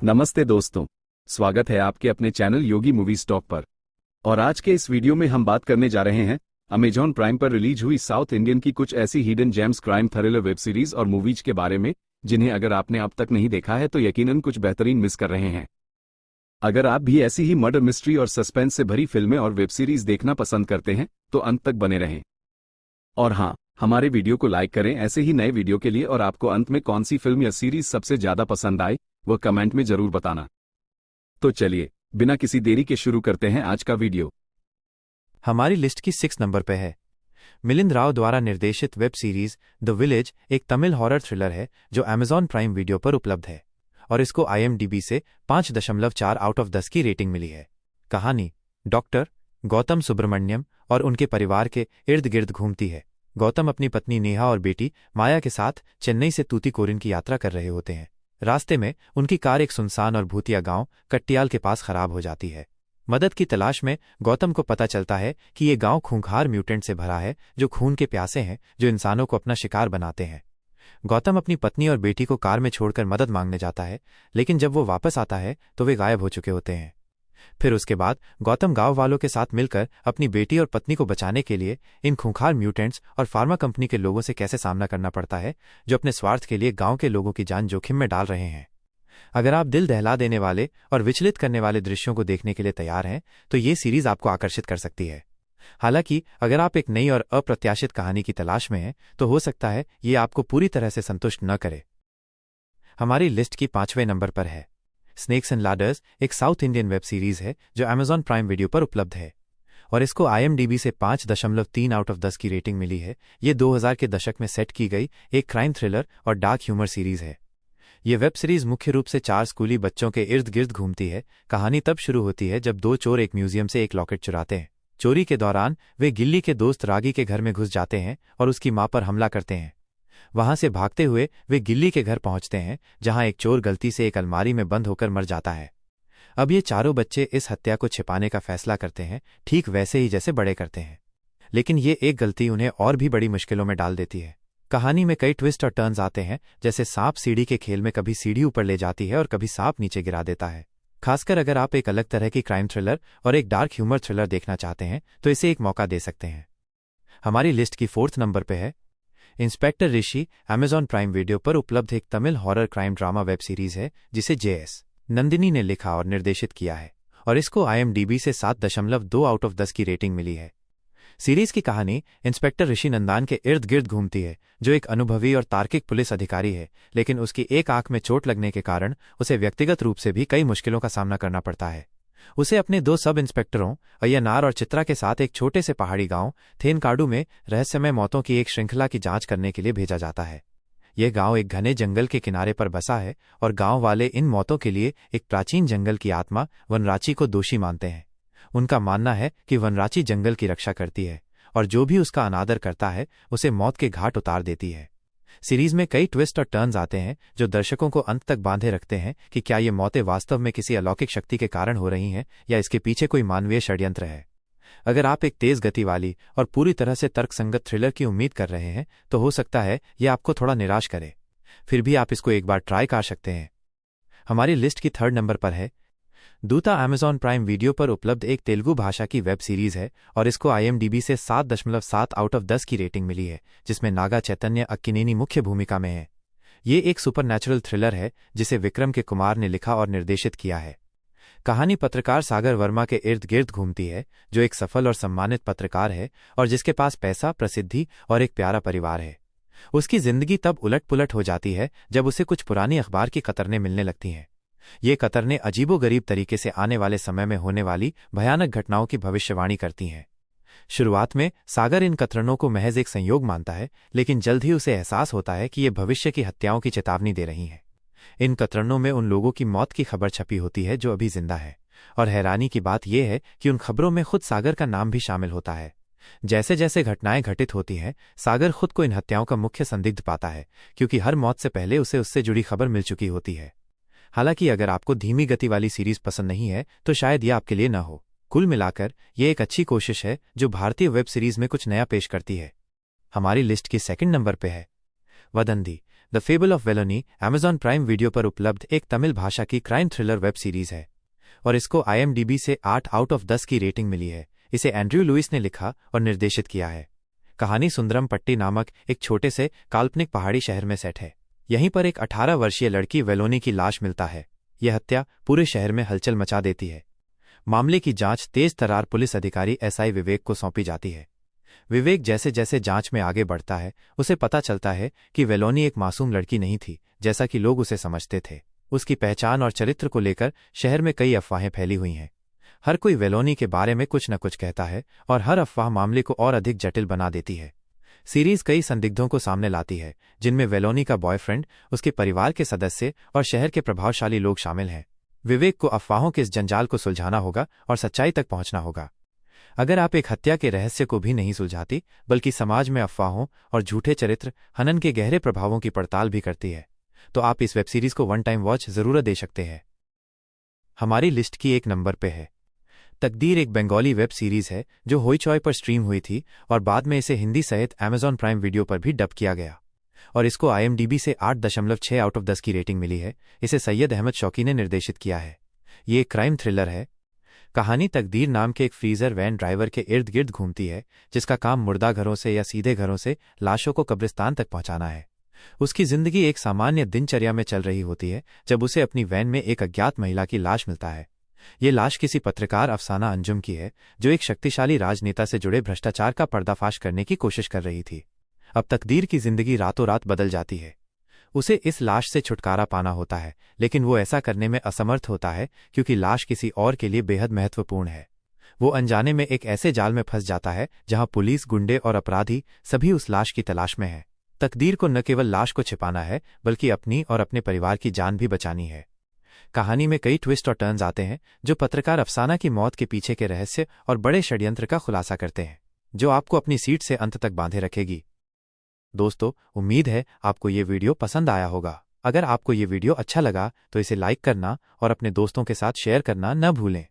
नमस्ते दोस्तों, स्वागत है आपके अपने चैनल योगी मूवीज टॉक पर। और आज के इस वीडियो में हम बात करने जा रहे हैं अमेजॉन प्राइम पर रिलीज हुई साउथ इंडियन की कुछ ऐसी hidden gems crime thriller web series और मूवीज के बारे में जिन्हें अगर आपने अब तक नहीं देखा है तो यकीनन कुछ बेहतरीन मिस कर रहे हैं। अगर आप भी ऐसी ही मर्डर मिस्ट्री और सस्पेंस से भरी फिल्में और वेब सीरीज देखना पसंद करते हैं तो अंत तक बने रहें। और हाँ, हमारे वीडियो को लाइक करें ऐसे ही नए वीडियो के लिए, और आपको अंत में कौन सी फिल्म या सीरीज सबसे ज्यादा पसंद आए वो कमेंट में जरूर बताना। तो चलिए बिना किसी देरी के शुरू करते हैं आज का वीडियो। हमारी लिस्ट की 6 नंबर पे है मिलिंद राव द्वारा निर्देशित वेब सीरीज द विलेज। एक तमिल हॉरर थ्रिलर है जो अमेजॉन प्राइम वीडियो पर उपलब्ध है और इसको IMDb से 5.4 आउट ऑफ 10 की रेटिंग मिली है। कहानी डॉक्टर गौतम सुब्रमण्यम और उनके परिवार के इर्द गिर्द घूमती है। गौतम अपनी पत्नी नेहा और बेटी माया के साथ चेन्नई से तूतीकोरिन की यात्रा कर रहे होते हैं। रास्ते में उनकी कार एक सुनसान और भूतिया गांव कट्टियाल के पास खराब हो जाती है। मदद की तलाश में गौतम को पता चलता है कि ये गांव खूंखार म्यूटेंट से भरा है जो खून के प्यासे हैं, जो इंसानों को अपना शिकार बनाते हैं। गौतम अपनी पत्नी और बेटी को कार में छोड़कर मदद मांगने जाता है, लेकिन जब वो वापस आता है तो वे गायब हो चुके होते हैं। फिर उसके बाद गौतम गांव वालों के साथ मिलकर अपनी बेटी और पत्नी को बचाने के लिए इन खूंखार म्यूटेंट्स और फार्मा कंपनी के लोगों से कैसे सामना करना पड़ता है, जो अपने स्वार्थ के लिए गांव के लोगों की जान जोखिम में डाल रहे हैं। अगर आप दिल दहला देने वाले और विचलित करने वाले दृश्यों को देखने के लिए तैयार हैं तो ये सीरीज आपको आकर्षित कर सकती है। हालांकि अगर आप एक नई और अप्रत्याशित कहानी की तलाश में हैं तो हो सकता है ये आपको पूरी तरह से संतुष्ट न करे। हमारी लिस्ट की 5वें नंबर पर है स्नेक्स एंड लैडर्स। एक साउथ इंडियन वेब सीरीज है जो अमेजॉन प्राइम वीडियो पर उपलब्ध है और इसको IMDb से 5.3 आउट ऑफ 10 की रेटिंग मिली है। ये 2000 के दशक में सेट की गई एक क्राइम थ्रिलर और डार्क ह्यूमर सीरीज है। ये वेब सीरीज मुख्य रूप से 4 स्कूली बच्चों के इर्द गिर्द घूमती है। कहानी तब शुरू होती है जब 2 चोर एक म्यूजियम से एक लॉकेट चुराते हैं। चोरी के दौरान वे गिल्ली के दोस्त रागी के घर में घुस जाते हैं और उसकी मां पर हमला करते हैं। वहां से भागते हुए वे गिल्ली के घर पहुंचते हैं जहां एक चोर गलती से एक अलमारी में बंद होकर मर जाता है। अब ये चारों बच्चे इस हत्या को छिपाने का फैसला करते हैं, ठीक वैसे ही जैसे बड़े करते हैं, लेकिन ये एक गलती उन्हें और भी बड़ी मुश्किलों में डाल देती है। कहानी में कई ट्विस्ट और टर्न्स आते हैं, जैसे सांप सीढ़ी के खेल में कभी सीढ़ी ऊपर ले जाती है और कभी सांप नीचे गिरा देता है। खासकर अगर आप एक अलग तरह की क्राइम थ्रिलर और एक डार्क ह्यूमर थ्रिलर देखना चाहते हैं तो इसे एक मौका दे सकते हैं। हमारी लिस्ट की 4th नंबर पे है इंस्पेक्टर ऋषि। अमेजॉन प्राइम वीडियो पर उपलब्ध एक Tamil horror crime drama web series है जिसे JS नंदिनी ने लिखा और निर्देशित किया है और इसको IMDb से 7.2 आउट ऑफ 10 की रेटिंग मिली है। सीरीज की कहानी इंस्पेक्टर ऋषि नंदान के इर्द गिर्द घूमती है, जो एक अनुभवी और तार्किक पुलिस अधिकारी है, लेकिन उसकी एक आंख में चोट लगने के कारण उसे व्यक्तिगत रूप से भी कई मुश्किलों का सामना करना पड़ता है। उसे अपने 2 सब इंस्पेक्टरों अय्यनार और चित्रा के साथ एक छोटे से पहाड़ी गांव थेनकाडु में रहस्यमय मौतों की एक श्रृंखला की जांच करने के लिए भेजा जाता है। यह गांव एक घने जंगल के किनारे पर बसा है और गांव वाले इन मौतों के लिए एक प्राचीन जंगल की आत्मा वनराची को दोषी मानते हैं। उनका मानना है कि वनराची जंगल की रक्षा करती है और जो भी उसका अनादर करता है उसे मौत के घाट उतार देती है। सीरीज में कई ट्विस्ट और टर्न्स आते हैं जो दर्शकों को अंत तक बांधे रखते हैं कि क्या ये मौतें वास्तव में किसी अलौकिक शक्ति के कारण हो रही हैं या इसके पीछे कोई मानवीय षड्यंत्र है। अगर आप एक तेज गति वाली और पूरी तरह से तर्कसंगत थ्रिलर की उम्मीद कर रहे हैं तो हो सकता है ये आपको थोड़ा निराश करे, फिर भी आप इसको एक बार ट्राई कर सकते हैं। हमारी लिस्ट की 3rd नंबर पर है दूता। अमेजॉन प्राइम वीडियो पर उपलब्ध एक तेलुगु भाषा की वेब सीरीज है और इसको IMDb से 7.7 आउट ऑफ 10 की रेटिंग मिली है, जिसमें नागा चैतन्य अक्किनेनी मुख्य भूमिका में है। ये एक सुपरनैचुरल थ्रिलर है जिसे विक्रम के कुमार ने लिखा और निर्देशित किया है। कहानी पत्रकार सागर वर्मा के इर्द गिर्द घूमती है, जो एक सफल और सम्मानित पत्रकार है और जिसके पास पैसा, प्रसिद्धि और एक प्यारा परिवार है। उसकी जिंदगी तब उलट पुलट हो जाती है जब उसे कुछ पुरानी अखबार की कतरनें मिलने लगती हैं। ये कतरनें अजीबोगरीब तरीके से आने वाले समय में होने वाली भयानक घटनाओं की भविष्यवाणी करती हैं। शुरुआत में सागर इन कतरनों को महज एक संयोग मानता है, लेकिन जल्द ही उसे एहसास होता है कि ये भविष्य की हत्याओं की चेतावनी दे रही हैं। इन कतरनों में उन लोगों की मौत की खबर छपी होती है जो अभी जिंदा है, और हैरानी की बात यह है कि उन खबरों में खुद सागर का नाम भी शामिल होता है। जैसे जैसे घटनाएं घटित होती हैं, सागर खुद को इन हत्याओं का मुख्य संदिग्ध पाता है, क्योंकि हर मौत से पहले उसे उससे जुड़ी खबर मिल चुकी होती है। हालांकि अगर आपको धीमी गति वाली सीरीज पसंद नहीं है तो शायद यह आपके लिए न हो। कुल मिलाकर यह एक अच्छी कोशिश है जो भारतीय वेब सीरीज में कुछ नया पेश करती है। हमारी लिस्ट की 2nd नंबर पे है Vadhandhi. The fable of Velonie Amazon prime video पर उपलब्ध एक तमिल भाषा की क्राइम थ्रिलर वेब सीरीज है और इसको IMDb से 8 आउट ऑफ 10 की रेटिंग मिली है। इसे एंड्रयू लुइस ने लिखा और निर्देशित किया है। कहानी सुंदरम पट्टी नामक एक छोटे से काल्पनिक पहाड़ी शहर में सेट है। यहीं पर एक 18 वर्षीय लड़की वेलोनी की लाश मिलता है। यह हत्या पूरे शहर में हलचल मचा देती है। मामले की जांच तेज तर्रार पुलिस अधिकारी SI विवेक को सौंपी जाती है। विवेक जैसे जैसे जांच में आगे बढ़ता है उसे पता चलता है कि वेलोनी एक मासूम लड़की नहीं थी जैसा कि लोग उसे समझते थे। उसकी पहचान और चरित्र को लेकर शहर में कई अफवाहें फैली हुई हैं। हर कोई वेलोनी के बारे में कुछ न कुछ कहता है और हर अफवाह मामले को और अधिक जटिल बना देती है। सीरीज कई संदिग्धों को सामने लाती है जिनमें वेलोनी का बॉयफ्रेंड, उसके परिवार के सदस्य और शहर के प्रभावशाली लोग शामिल हैं। विवेक को अफवाहों के इस जंजाल को सुलझाना होगा और सच्चाई तक पहुंचना होगा। अगर आप एक हत्या के रहस्य को भी नहीं सुलझाती बल्कि समाज में अफवाहों और झूठे चरित्र हनन के गहरे प्रभावों की पड़ताल भी करती है तो आप इस वेब सीरीज को वन टाइम वॉच जरूर दे सकते हैं। हमारी लिस्ट की 1 नंबर पे है तकदीर, एक बंगाली वेब सीरीज है जो होइचॉय पर स्ट्रीम हुई थी और बाद में इसे हिंदी सहित Amazon प्राइम वीडियो पर भी डब किया गया और इसको IMDb से 8.6 आउट ऑफ 10 की रेटिंग मिली है। इसे सैयद अहमद शौकी ने निर्देशित किया है। ये एक क्राइम थ्रिलर है। कहानी तकदीर नाम के एक फ्रीजर वैन ड्राइवर के इर्द गिर्द घूमती है जिसका काम मुर्दा घरों से या सीधे घरों से लाशों को कब्रिस्तान तक पहुंचाना है। उसकी जिंदगी एक सामान्य दिनचर्या में चल रही होती है जब उसे अपनी वैन में एक अज्ञात महिला की लाश मिलता है। ये लाश किसी पत्रकार अफसाना अंजुम की है जो एक शक्तिशाली राजनेता से जुड़े भ्रष्टाचार का पर्दाफाश करने की कोशिश कर रही थी। अब तकदीर की जिंदगी रातों रात बदल जाती है। उसे इस लाश से छुटकारा पाना होता है लेकिन वो ऐसा करने में असमर्थ होता है क्योंकि लाश किसी और के लिए बेहद महत्वपूर्ण है। वो अनजाने में एक ऐसे जाल में फंस जाता है जहां पुलिस, गुंडे और अपराधी सभी उस लाश की तलाश में हैं। तकदीर को न केवल लाश को छिपाना है बल्कि अपनी और अपने परिवार की जान भी बचानी है। कहानी में कई ट्विस्ट और टर्न्स आते हैं जो पत्रकार अफसाना की मौत के पीछे के रहस्य और बड़े षड्यंत्र का खुलासा करते हैं जो आपको अपनी सीट से अंत तक बांधे रखेगी। दोस्तों, उम्मीद है आपको ये वीडियो पसंद आया होगा। अगर आपको ये वीडियो अच्छा लगा तो इसे लाइक करना और अपने दोस्तों के साथ शेयर करना न भूलें।